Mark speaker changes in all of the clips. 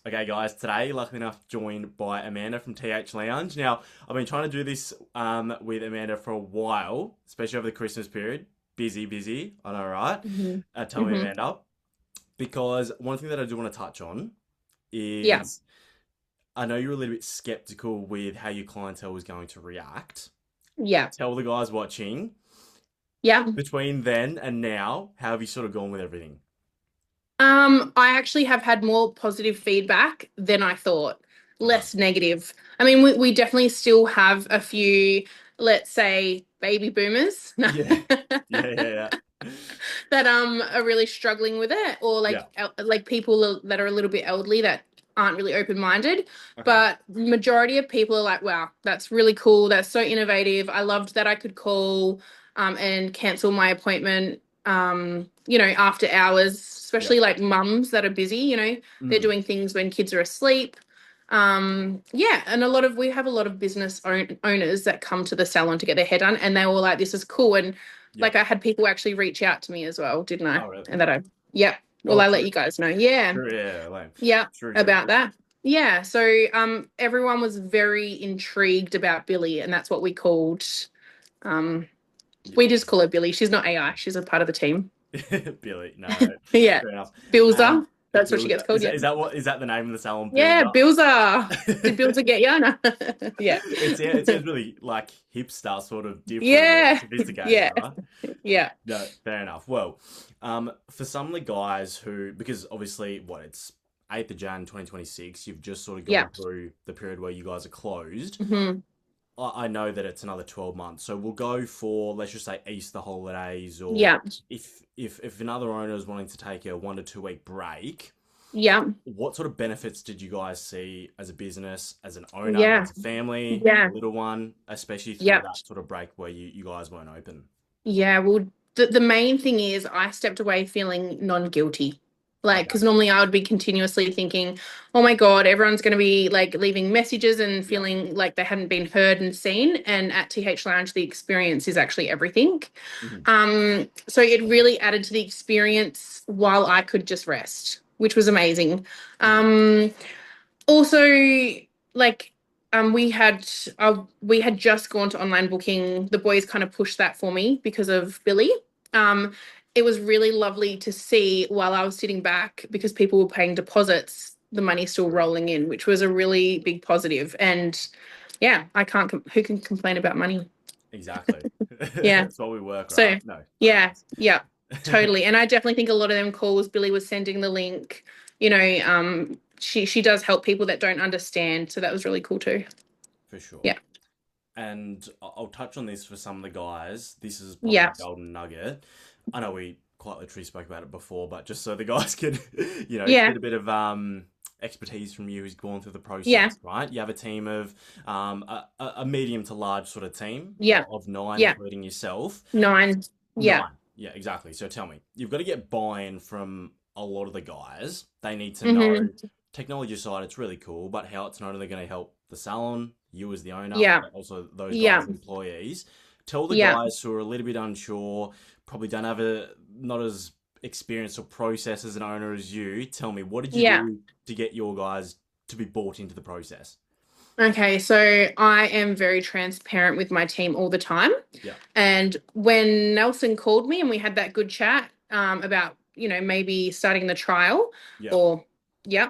Speaker 1: Okay, guys, today, luckily enough, joined by Amanda from TH Lounge. Now, I've been trying to do this with Amanda for a while, especially over the Christmas period. Busy, busy. I know, right?
Speaker 2: hmm
Speaker 1: Tell me,
Speaker 2: hmm
Speaker 1: Amanda, because one thing that I do want to touch on
Speaker 2: Yeah.
Speaker 1: is I know you're a little bit skeptical with how your clientele was going to react.
Speaker 2: Yeah.
Speaker 1: Tell the guys watching,
Speaker 2: Yeah.
Speaker 1: between then and now, how have you sort of gone with everything?
Speaker 2: I actually have had more positive feedback than I thought,
Speaker 1: Okay.
Speaker 2: less negative. I mean, we definitely still have a few, let's say, baby boomers
Speaker 1: Yeah. Yeah, yeah, yeah.
Speaker 2: that are really struggling with it, or
Speaker 1: Yeah.
Speaker 2: like people that are a little bit elderly that aren't really open-minded.
Speaker 1: Okay.
Speaker 2: But majority of people are like, wow, that's really cool. That's so innovative. I loved that I could call and cancel my appointment after hours,
Speaker 1: Yeah.
Speaker 2: especially like mums that are busy, they're
Speaker 1: Mm.
Speaker 2: doing things when kids are asleep. Yeah, and we have a lot of owners that come to the salon to get their hair done, and they were like, this is cool. And
Speaker 1: Yeah.
Speaker 2: like I had people actually reach out to me as well, didn't I?
Speaker 1: Oh, really?
Speaker 2: And yeah. Well,
Speaker 1: Oh,
Speaker 2: I let
Speaker 1: true.
Speaker 2: you guys know. Yeah.
Speaker 1: True, yeah, like,
Speaker 2: Yeah.
Speaker 1: true, true.
Speaker 2: About that. Yeah. So everyone was very intrigued about Billy, and that's what um we just call her Billy. She's not AI, she's a part of the team.
Speaker 1: Billy, no,
Speaker 2: Yeah.
Speaker 1: fair enough. And
Speaker 2: Bilza. That's what she gets
Speaker 1: Builder,
Speaker 2: called, yeah.
Speaker 1: is that the name of the salon,
Speaker 2: Yeah,
Speaker 1: Builder?
Speaker 2: Bilza. Did Bilza get you? No. Yeah.
Speaker 1: It sounds really like hipster, sort of different or
Speaker 2: Yeah.
Speaker 1: sophisticated,
Speaker 2: Yeah.
Speaker 1: right?
Speaker 2: Yeah.
Speaker 1: No, fair enough. Well, for some of the guys who, because obviously, what it's 8th of Jan 2026, you've just sort of
Speaker 2: Yeah.
Speaker 1: gone through the period where you guys are closed.
Speaker 2: hmm
Speaker 1: I know that it's another 12 months. So we'll go for, let's just say, Easter holidays, or
Speaker 2: Yeah.
Speaker 1: if another owner is wanting to take a 1 to 2 week break,
Speaker 2: Yeah.
Speaker 1: what sort of benefits did you guys see as a business, as an owner,
Speaker 2: Yeah.
Speaker 1: as a family, a
Speaker 2: Yeah.
Speaker 1: little one, especially through
Speaker 2: Yeah.
Speaker 1: that sort of break where you guys weren't open?
Speaker 2: Yeah, well, the main thing is I stepped away feeling non-guilty. Like,
Speaker 1: Okay.
Speaker 2: because normally I would be continuously thinking, oh my God, everyone's going to be like leaving messages and
Speaker 1: Yeah.
Speaker 2: feeling like they hadn't been heard and seen. And at TH Lounge, the experience is actually everything.
Speaker 1: Mhm.
Speaker 2: So it really added to the experience while I could just rest, which was amazing.
Speaker 1: Mhm.
Speaker 2: Um, Also, like we had just gone to online booking. The boys kind of pushed that for me because of Billy. Um, it was really lovely to see while I was sitting back because people were paying deposits, the money still
Speaker 1: True.
Speaker 2: rolling in, which was a really big positive. And yeah, I can't. Who can complain about money?
Speaker 1: Exactly.
Speaker 2: Yeah.
Speaker 1: That's what we work, right?
Speaker 2: So
Speaker 1: No,
Speaker 2: yeah,
Speaker 1: class.
Speaker 2: yeah, totally. And I definitely think a lot of them calls Billy was sending the link. She does help people that don't understand, so that was really cool too.
Speaker 1: For sure.
Speaker 2: Yeah,
Speaker 1: And I'll touch on this for some of the guys. This is probably
Speaker 2: yeah,
Speaker 1: the golden nugget. I know we quite literally spoke about it before, but just so the guys can,
Speaker 2: yeah,
Speaker 1: get a bit of expertise from you who's gone through the
Speaker 2: yeah,
Speaker 1: process, right? You have a team of a medium to large sort of team
Speaker 2: yeah,
Speaker 1: of nine,
Speaker 2: yeah.
Speaker 1: including yourself.
Speaker 2: 9. Yeah,
Speaker 1: 9. Yeah, exactly. So tell me, you've got to get buy-in from a lot of the guys. They need to know
Speaker 2: mm-hmm.
Speaker 1: technology side, it's really cool, but how it's not only going to help the salon, you as the owner,
Speaker 2: Yeah,
Speaker 1: but also those
Speaker 2: yeah,
Speaker 1: guys' employees. Tell the
Speaker 2: yeah,
Speaker 1: guys who are a little bit unsure, probably don't have a not as experienced or process as an owner as you. Tell me, what did you
Speaker 2: yeah.
Speaker 1: do to get your guys to be bought into the process?
Speaker 2: Okay, so I am very transparent with my team all the time.
Speaker 1: Yeah,
Speaker 2: And when Nelson called me and we had that good chat about, maybe starting the trial
Speaker 1: yeah,
Speaker 2: or, yeah,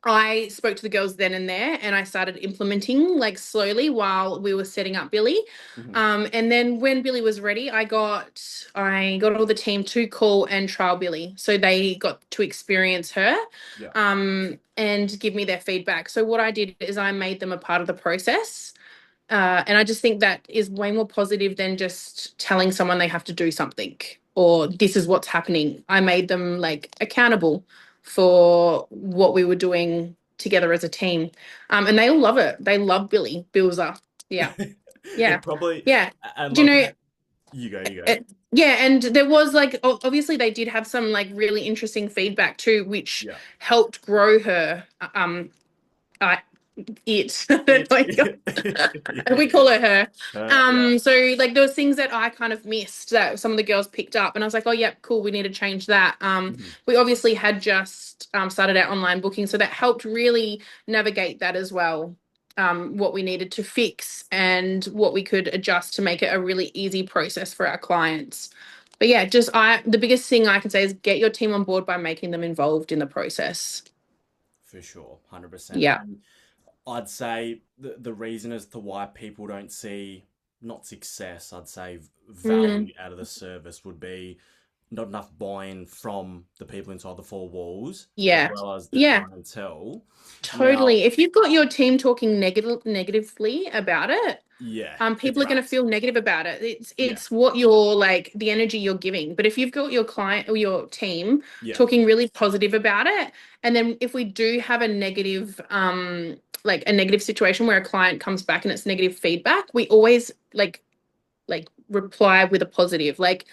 Speaker 2: I spoke to the girls then and there and I started implementing like slowly while we were setting up Billy.
Speaker 1: hmm,
Speaker 2: And then when Billy was ready, I got all the team to call and trial Billy. So they got to experience her
Speaker 1: yeah,
Speaker 2: and give me their feedback. So what I did is I made them a part of the process. And I just think that is way more positive than just telling someone they have to do something or this is what's happening. I made them like accountable for what we were doing together as a team. And they all love it. They love Billy, Bilza. Yeah. Yeah.
Speaker 1: it probably.
Speaker 2: Yeah.
Speaker 1: And
Speaker 2: Do you
Speaker 1: like
Speaker 2: know,
Speaker 1: you go, you go.
Speaker 2: it, yeah, and there was like obviously they did have some like really interesting feedback too, which
Speaker 1: Yeah,
Speaker 2: helped grow her. I it.
Speaker 1: It.
Speaker 2: We call her her.
Speaker 1: Yeah.
Speaker 2: So like there was things that I kind of missed that some of the girls picked up, and I was like, oh yep, cool, we need to change that.
Speaker 1: Mhm.
Speaker 2: We obviously had just started our online booking, so that helped really navigate that as well. What we needed to fix and what we could adjust to make it a really easy process for our clients. But yeah, just the biggest thing I can say is get your team on board by making them involved in the process.
Speaker 1: For sure, 100%.
Speaker 2: Yeah.
Speaker 1: And I'd say the reason as to why people don't see not success, I'd say
Speaker 2: Mm,
Speaker 1: value out of the service would be not enough buy-in from the people inside the four walls as
Speaker 2: yeah.
Speaker 1: well as the
Speaker 2: Yeah.
Speaker 1: clientele. Now,
Speaker 2: Totally. If you've got your team talking negatively about it,
Speaker 1: yeah, it's
Speaker 2: people are going to
Speaker 1: rats.
Speaker 2: feel negative about it. It's
Speaker 1: Yeah,
Speaker 2: it's what you're like, the energy you're giving. But if you've got your client or your team
Speaker 1: yeah,
Speaker 2: talking really positive about it, and then if we do have a negative like a negative situation where a client comes back and it's negative feedback, we always like reply with a positive, like,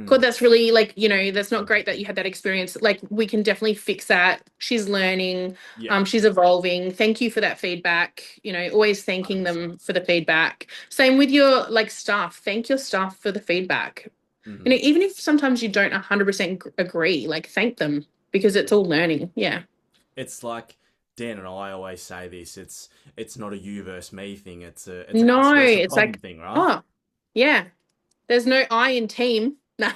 Speaker 2: God,
Speaker 1: mm,
Speaker 2: that's really like, that's not great that you had that experience, like we can definitely fix that, she's learning,
Speaker 1: yeah,
Speaker 2: she's evolving, thank you for that feedback, always thanking
Speaker 1: 100%.
Speaker 2: them for the feedback. Same with your like staff, thank your staff for the feedback.
Speaker 1: Hmm.
Speaker 2: Even if sometimes you don't 100% agree, like thank them, because it's all learning. Yeah.
Speaker 1: It's like Dan and I always say this. It's not a you versus me thing. It's an us
Speaker 2: No,
Speaker 1: versus the
Speaker 2: it's
Speaker 1: problem
Speaker 2: like,
Speaker 1: thing, right?
Speaker 2: oh yeah, there's no I in team. No.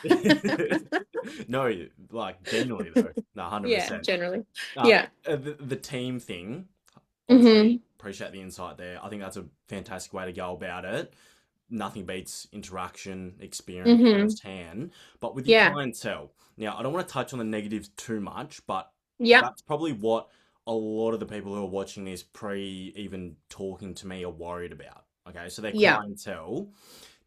Speaker 1: No, like genuinely though, no, hundred
Speaker 2: Yeah,
Speaker 1: percent.
Speaker 2: generally. Yeah.
Speaker 1: The team thing,
Speaker 2: Hmm.
Speaker 1: obviously appreciate the insight there. I think that's a fantastic way to go about it. Nothing beats interaction, experience
Speaker 2: Hmm.
Speaker 1: firsthand. But with your
Speaker 2: Yeah.
Speaker 1: clientele, now I don't want to touch on the negatives too much, but
Speaker 2: Yep.
Speaker 1: that's probably what a lot of the people who are watching this pre even talking to me are worried about. Okay, so their
Speaker 2: Yeah.
Speaker 1: clientele.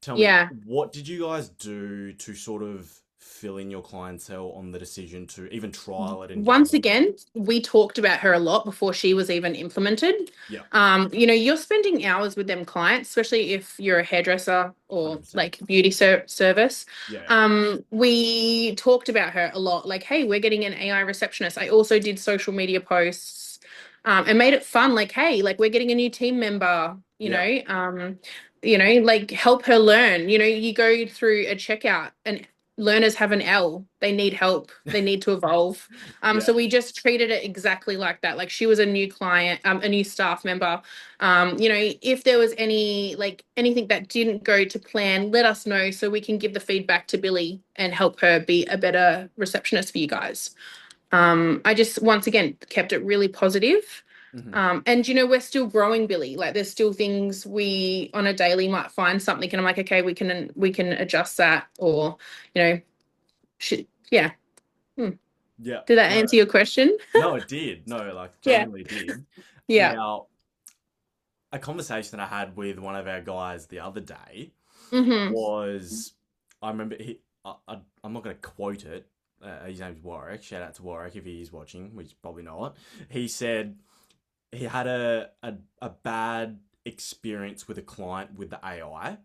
Speaker 1: Tell me,
Speaker 2: Yeah.
Speaker 1: what did you guys do to sort of fill in your clientele on the decision to even trial it and get it
Speaker 2: Once
Speaker 1: on board?
Speaker 2: again, we talked about her a lot before she was even implemented.
Speaker 1: Yeah,
Speaker 2: You're spending hours with them clients, especially if you're a hairdresser or
Speaker 1: 100%.
Speaker 2: like beauty service.
Speaker 1: Yeah,
Speaker 2: We talked about her a lot, like, hey, we're getting an AI receptionist. I also did social media posts, and made it fun, like, hey, like we're getting a new team member,
Speaker 1: yeah,
Speaker 2: like help her learn. You go through a checkout and learners have an L. They need help. They need to evolve.
Speaker 1: yeah,
Speaker 2: So we just treated it exactly like that. Like she was a new client, a new staff member. If there was anything that didn't go to plan, let us know so we can give the feedback to Billy and help her be a better receptionist for you guys. I just once again kept it really positive.
Speaker 1: hmm,
Speaker 2: And we're still growing, Billy. Like there's still things we on a daily might find something, and I'm like, okay, we can adjust that, or you know, yeah. Hmm.
Speaker 1: yeah.
Speaker 2: Did that
Speaker 1: No,
Speaker 2: answer your question?
Speaker 1: no, it did. No, like
Speaker 2: Yeah.
Speaker 1: genuinely did.
Speaker 2: Yeah.
Speaker 1: Now, a conversation I had with one of our guys the other day
Speaker 2: Mm-hmm.
Speaker 1: was, I remember I'm not going to quote it. His name's Warwick. Shout out to Warwick if he is watching, which probably not. He said he had a bad experience with a client with the AI.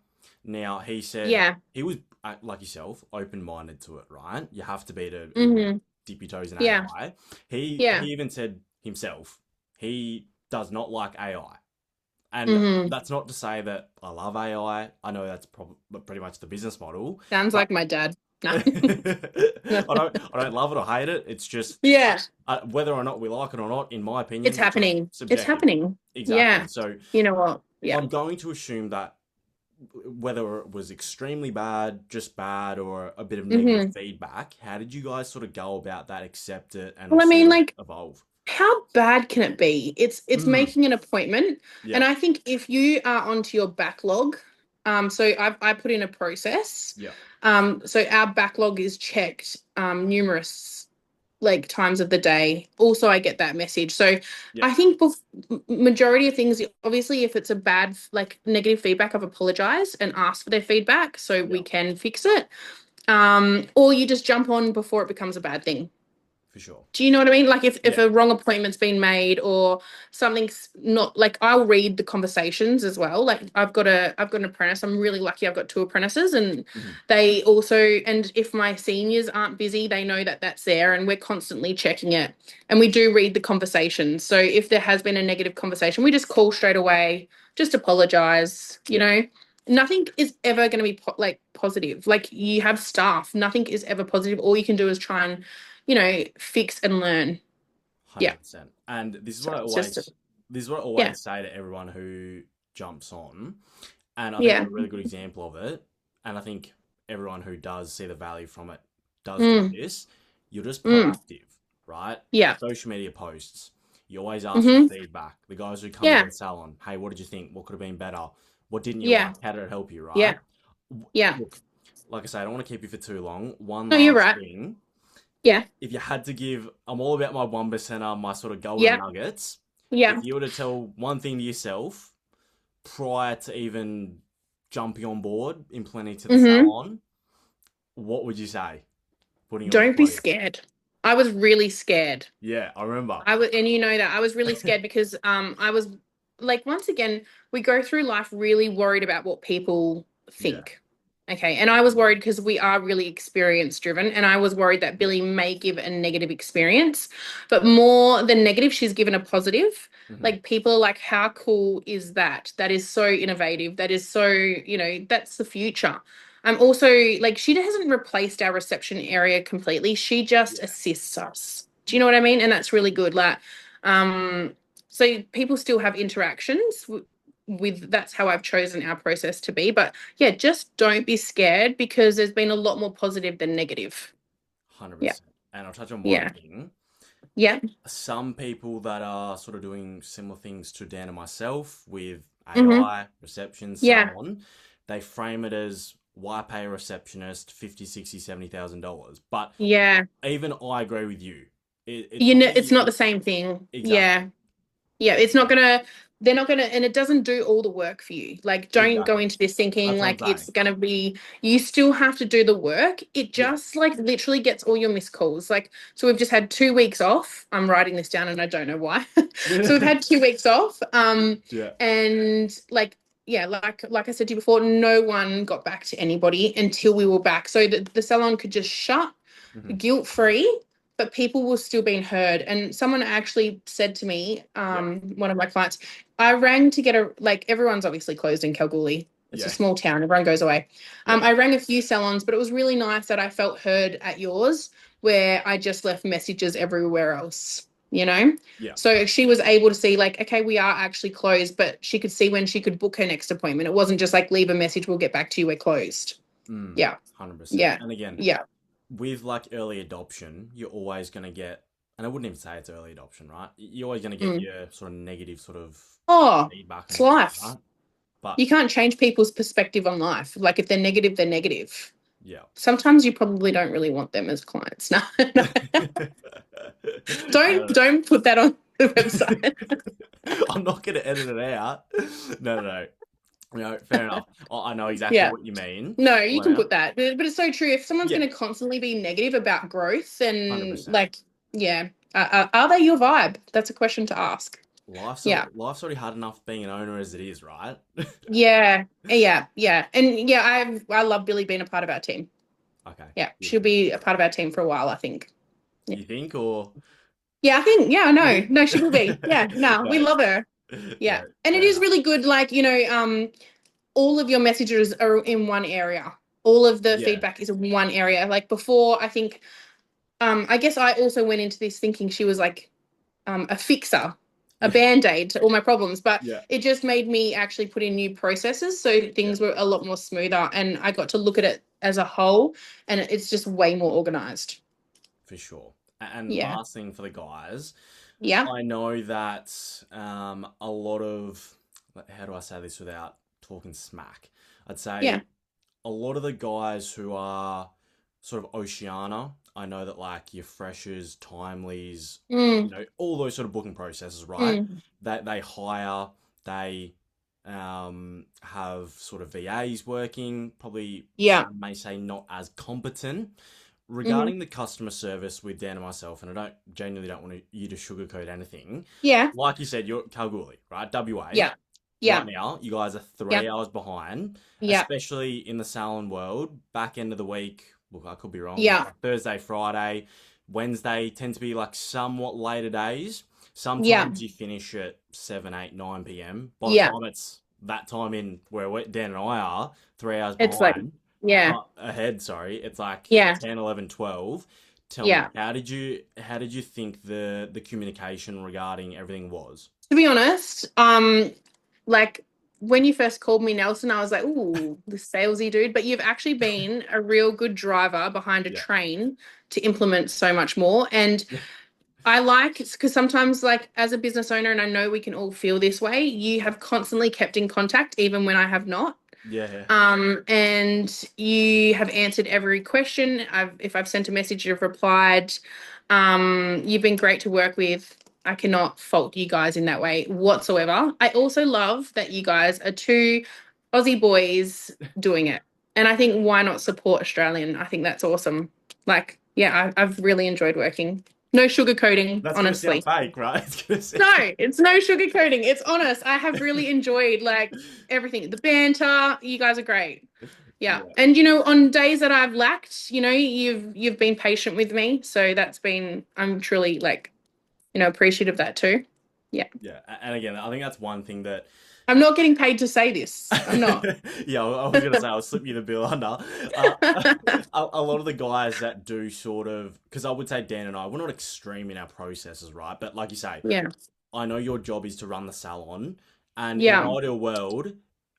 Speaker 1: Now he said
Speaker 2: Yeah.
Speaker 1: he was like yourself, open minded to it. Right, you have to be to even
Speaker 2: Mm-hmm.
Speaker 1: dip your toes in
Speaker 2: Yeah.
Speaker 1: AI. He
Speaker 2: Yeah.
Speaker 1: even said himself he does not like AI, and
Speaker 2: Mm-hmm.
Speaker 1: that's not to say that I love AI. I know that's probably pretty much the business model,
Speaker 2: Sounds
Speaker 1: but
Speaker 2: like my dad. No.
Speaker 1: I don't love it or hate it. It's just
Speaker 2: Yeah.
Speaker 1: whether or not we like it or not, in my
Speaker 2: It's
Speaker 1: opinion, it's just
Speaker 2: happening. It's
Speaker 1: subjective.
Speaker 2: happening.
Speaker 1: Exactly.
Speaker 2: Yeah.
Speaker 1: So
Speaker 2: You know what? Yeah.
Speaker 1: I'm going to assume that whether it was extremely bad, just bad, or a bit of negative
Speaker 2: Mm-hmm.
Speaker 1: feedback, how did you guys sort of go about that, accept it, and
Speaker 2: Well, I
Speaker 1: sort
Speaker 2: mean,
Speaker 1: of
Speaker 2: like,
Speaker 1: evolve?
Speaker 2: how bad can it be? It's
Speaker 1: Mm.
Speaker 2: making an appointment.
Speaker 1: Yeah.
Speaker 2: And I think if you are onto your backlog, so I put in a process.
Speaker 1: Yeah.
Speaker 2: So our backlog is checked numerous like times of the day. Also, I get that message. So
Speaker 1: Yeah.
Speaker 2: I think majority of things, obviously, if it's a bad like negative feedback, I've apologized and asked for their feedback so
Speaker 1: Yeah.
Speaker 2: we can fix it. Or you just jump on before it becomes a bad thing.
Speaker 1: For sure.
Speaker 2: Do you know what I mean? Like if
Speaker 1: Yeah.
Speaker 2: a wrong appointment's been made or something's not like I'll read the conversations as well. Like I've got an apprentice. I'm really lucky I've got two apprentices and
Speaker 1: Hmm.
Speaker 2: they also and if my seniors aren't busy, they know that that's there and we're constantly checking it. And we do read the conversations. So if there has been a negative conversation, we just call straight away, just apologize, you
Speaker 1: Yeah.
Speaker 2: know. Nothing is ever going to be like positive. Like you have staff, nothing is ever positive. All you can do is try and fix and learn. Yeah.
Speaker 1: 100%. And this is
Speaker 2: So
Speaker 1: what I
Speaker 2: it's just,
Speaker 1: always this is what I
Speaker 2: yeah.
Speaker 1: always say to everyone who jumps on. And I think
Speaker 2: Yeah.
Speaker 1: you're a really good example of it. And I think everyone who does see the value from it does do
Speaker 2: Mm,
Speaker 1: this. You're just
Speaker 2: mm,
Speaker 1: proactive, right?
Speaker 2: yeah.
Speaker 1: Social media posts. You always ask for
Speaker 2: Mm-hmm.
Speaker 1: feedback. The guys who come into
Speaker 2: Yeah.
Speaker 1: the salon, hey, what did you think? What could have been better? What didn't you
Speaker 2: Yeah.
Speaker 1: like? How did it help you, right?
Speaker 2: Yeah. Yeah.
Speaker 1: Look, like I say, I don't want to keep you for too long. One
Speaker 2: No, you're
Speaker 1: last
Speaker 2: right.
Speaker 1: thing.
Speaker 2: Yeah.
Speaker 1: If you had to give, I'm all about my 1%er, my sort of golden
Speaker 2: Yeah.
Speaker 1: nuggets.
Speaker 2: Yeah.
Speaker 1: If you were to tell one thing to yourself prior to even jumping on board, implementing to the
Speaker 2: Mm-hmm.
Speaker 1: salon, what would you say? Putting you on the
Speaker 2: Don't be
Speaker 1: spot here.
Speaker 2: scared. I was really scared.
Speaker 1: Yeah, I remember.
Speaker 2: I was, and you know that I was really scared because I was like, once again, we go through life really worried about what people
Speaker 1: Yeah.
Speaker 2: think. Okay. And I was worried because we are really experience driven. And I was worried that
Speaker 1: Yeah.
Speaker 2: Billy may give a negative experience, but more than negative, she's given a positive.
Speaker 1: Hmm.
Speaker 2: Like people are like, how cool is that? That is so innovative. That is so, that's the future. I'm also like, she hasn't replaced our reception area completely. She just
Speaker 1: Yeah.
Speaker 2: assists us. Do you know what I mean? And that's really good. Like, um, so people still have interactions with that's how I've chosen our process to be. But yeah, just don't be scared because there's been a lot more positive than negative. Yeah.
Speaker 1: 100%. And I'll touch on one
Speaker 2: Yeah.
Speaker 1: thing.
Speaker 2: Yeah.
Speaker 1: Some people that are sort of doing similar things to Dan and myself with
Speaker 2: Mm-hmm.
Speaker 1: AI, reception, so
Speaker 2: Yeah.
Speaker 1: on, they frame it as why pay a receptionist 50, 60, $70,000. But
Speaker 2: Yeah.
Speaker 1: even I agree with you. It
Speaker 2: It's
Speaker 1: probably
Speaker 2: not the same thing.
Speaker 1: exactly.
Speaker 2: Yeah. Yeah, it's not gonna, they're not gonna, and it doesn't do all the work for you. Like, don't go
Speaker 1: Exactly.
Speaker 2: into this thinking
Speaker 1: That's what I'm
Speaker 2: like
Speaker 1: saying.
Speaker 2: it's gonna be, you still have to do the work. It
Speaker 1: Yeah.
Speaker 2: just like literally gets all your missed calls. Like, so we've just had 2 weeks off. I'm writing this down and I don't know why. So we've had 2 weeks off.
Speaker 1: Yeah.
Speaker 2: And like, yeah, like I said to you before, no one got back to anybody until we were back. So the salon could just shut
Speaker 1: Hmm.
Speaker 2: guilt free, but people were still being heard. And someone actually said to me,
Speaker 1: Yeah.
Speaker 2: one of my clients, I rang to get a like everyone's obviously closed in Kalgoorlie. It's a
Speaker 1: Yeah.
Speaker 2: small town, everyone goes away.
Speaker 1: Yeah.
Speaker 2: I rang a few salons, but it was really nice that I felt heard at yours, where I just left messages everywhere else, you know?
Speaker 1: Yeah.
Speaker 2: So she was able to see, like, okay, we are actually closed, but she could see when she could book her next appointment. It wasn't just like, leave a message, we'll get back to you, we're closed.
Speaker 1: Mm,
Speaker 2: Yeah.
Speaker 1: 100%.
Speaker 2: Yeah.
Speaker 1: And again,
Speaker 2: Yeah.
Speaker 1: with like early adoption, you're always going to get, and I wouldn't even say it's early adoption, right? You're always going to get
Speaker 2: Mm.
Speaker 1: your sort of negative sort of
Speaker 2: Oh,
Speaker 1: feedback and
Speaker 2: it's
Speaker 1: whatnot,
Speaker 2: life.
Speaker 1: right? But
Speaker 2: You can't change people's perspective on life. Like if they're negative, they're negative.
Speaker 1: yeah.
Speaker 2: Sometimes you probably don't really want them as clients. No, no.
Speaker 1: No,
Speaker 2: Don't put that on the website.
Speaker 1: I'm not going to edit it out. No, no, no. No, fair enough. I know exactly
Speaker 2: Yeah.
Speaker 1: what you mean.
Speaker 2: No, you
Speaker 1: Call
Speaker 2: can
Speaker 1: out.
Speaker 2: put that. But it's so true. If someone's
Speaker 1: Yeah,
Speaker 2: going to constantly be negative about growth, then
Speaker 1: 100%.
Speaker 2: like, yeah, are they your vibe? That's a question to ask. Yeah.
Speaker 1: Life's already hard enough being an owner as it is, right?
Speaker 2: Yeah. Yeah. Yeah. And yeah, I love Billy being a part of our team.
Speaker 1: Okay,
Speaker 2: Yeah. She'll
Speaker 1: beautiful.
Speaker 2: be a part of our team for a while, I think. Yeah.
Speaker 1: You think, or
Speaker 2: Yeah, I think, yeah,
Speaker 1: you
Speaker 2: no,
Speaker 1: think?
Speaker 2: no, she will be. Yeah, no, we
Speaker 1: No,
Speaker 2: love her. Yeah.
Speaker 1: no,
Speaker 2: And it
Speaker 1: fair
Speaker 2: is
Speaker 1: enough.
Speaker 2: really good, like, all of your messages are in one area. All of the
Speaker 1: Yeah,
Speaker 2: feedback is in one area. Like before, I think, I guess I also went into this thinking she was like a fixer, a
Speaker 1: yeah,
Speaker 2: band-aid to all my problems, but
Speaker 1: yeah,
Speaker 2: it just made me actually put in new processes so
Speaker 1: yeah,
Speaker 2: things were a lot more smoother and I got to look at it as a whole and it's just way more organized.
Speaker 1: for sure. And
Speaker 2: Yeah.
Speaker 1: last thing for the guys,
Speaker 2: Yeah.
Speaker 1: I know that a lot of, how do I say this without talking smack? I'd
Speaker 2: Yeah.
Speaker 1: say a lot of the guys who are sort of Oceania, I know that like your freshers, timelies,
Speaker 2: Mm,
Speaker 1: all those sort of booking processes, right?
Speaker 2: mm.
Speaker 1: That they hire, they have sort of VAs working, probably
Speaker 2: Yeah.
Speaker 1: some may say not as competent.
Speaker 2: Hmm.
Speaker 1: regarding the customer service with Dan and myself, and I don't genuinely don't want you to sugarcoat anything.
Speaker 2: Yeah.
Speaker 1: Like you said, you're Kalgoorlie, right? WA.
Speaker 2: Yeah.
Speaker 1: Right
Speaker 2: Yeah.
Speaker 1: now, you guys are
Speaker 2: Yeah.
Speaker 1: 3 hours behind,
Speaker 2: Yeah.
Speaker 1: especially in the salon world. Back end of the week, look, I could be wrong.
Speaker 2: Yeah.
Speaker 1: Like Thursday, Friday, Wednesday tend to be like somewhat later days.
Speaker 2: Yeah.
Speaker 1: Sometimes you finish at 7, 8, 9 p.m. By the
Speaker 2: Yeah.
Speaker 1: time it's that time in where Dan and I are, 3 hours
Speaker 2: It's like,
Speaker 1: behind,
Speaker 2: yeah.
Speaker 1: ahead, sorry, it's like
Speaker 2: Yeah.
Speaker 1: 10, 11, 12. Tell me,
Speaker 2: Yeah.
Speaker 1: how did you think the communication regarding everything was?
Speaker 2: To be honest, like when you first called me Nelson, I was like, "Ooh, the salesy dude." But you've actually been a real good driver behind a
Speaker 1: Yeah.
Speaker 2: train to implement so much more. And
Speaker 1: Yeah.
Speaker 2: I like because sometimes, like as a business owner, and I know we can all feel this way, you have constantly kept in contact, even when I have not.
Speaker 1: Yeah.
Speaker 2: And you have answered every question. If I've sent a message, you've replied. You've been great to work with. I cannot fault you guys in that way whatsoever. I also love that you guys are two Aussie boys doing it. And I think why not support Australian? I think that's awesome. Like, yeah, I've really enjoyed working. No sugarcoating,
Speaker 1: That's gonna sound
Speaker 2: honestly.
Speaker 1: fake, right? It's gonna sound.
Speaker 2: No, it's no sugarcoating. It's honest. I have really enjoyed like everything. The banter, you guys are great. Yeah.
Speaker 1: Yeah.
Speaker 2: And on days that I've lacked, you've been patient with me. So that's been I'm truly like, appreciative of that too. Yeah.
Speaker 1: Yeah. And again, I think that's one thing that.
Speaker 2: I'm not getting paid to say this. I'm not.
Speaker 1: Yeah, I was gonna say I'll slip you the bill under. A lot of the guys that do sort of, because I would say Dan and I, we're not extreme in our processes, right? But like you say,
Speaker 2: Yeah.
Speaker 1: I know your job is to run the salon, and in an
Speaker 2: Yeah.
Speaker 1: ideal world, I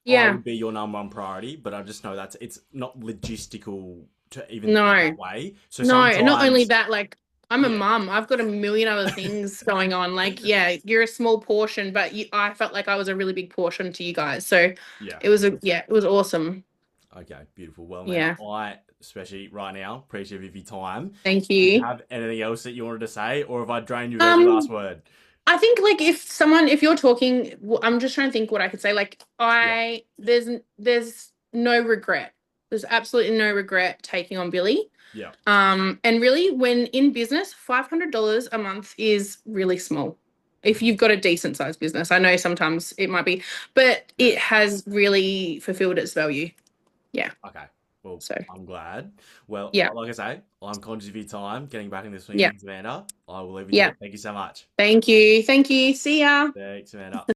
Speaker 2: Yeah.
Speaker 1: would be your number one priority. But I just know it's not logistical to even think
Speaker 2: No.
Speaker 1: that way. So
Speaker 2: No, not only
Speaker 1: sometimes,
Speaker 2: that, like I'm a
Speaker 1: yeah,
Speaker 2: mum. I've got a million other things going on. Like, yeah, you're a small portion, but I felt like I was a really big portion to you guys. So
Speaker 1: yeah.
Speaker 2: it was awesome.
Speaker 1: Okay, beautiful. Well, man,
Speaker 2: Yeah.
Speaker 1: I, especially right now, appreciate of your time.
Speaker 2: Thank
Speaker 1: Do you
Speaker 2: you.
Speaker 1: have anything else that you wanted to say, or have I drained you of every last
Speaker 2: Um,
Speaker 1: word?
Speaker 2: I think like if you're talking, I'm just trying to think what I could say. Like
Speaker 1: Yeah,
Speaker 2: there's no regret. There's absolutely no regret taking on Billy.
Speaker 1: yeah,
Speaker 2: And really, when in business, $500 a month is really small. If you've got a decent sized business, I know sometimes it might be, but
Speaker 1: yeah.
Speaker 2: it has really fulfilled its value. Yeah.
Speaker 1: Okay. Well,
Speaker 2: So,
Speaker 1: I'm glad. Well,
Speaker 2: yeah.
Speaker 1: like I say, I'm conscious of your time. Getting back in the swing of
Speaker 2: Yeah.
Speaker 1: things, Amanda. I will leave you to
Speaker 2: Yeah.
Speaker 1: it. Thank you so much.
Speaker 2: Thank you. Thank you. See ya.
Speaker 1: Thanks, Amanda.